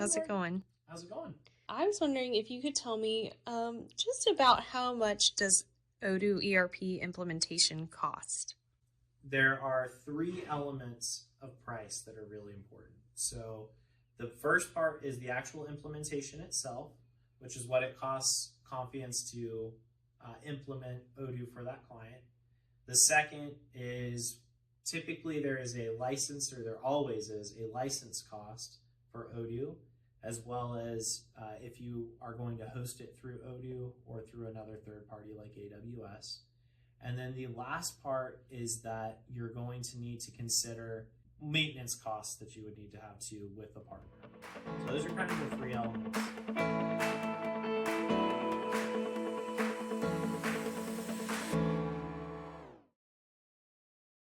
How's it going? How's it going? I was wondering if you could tell me just about how much does Odoo ERP implementation cost? There are three elements of price that are really important. So the first part is the actual implementation itself, which is what it costs Confianz to implement Odoo for that client. The second is typically there is a license, or there always is a license cost for Odoo, as well as if you are going to host it through Odoo or through another third party like AWS. And then the last part is that you're going to need to consider maintenance costs that you would need to have to with a partner. So those are kind of the three elements.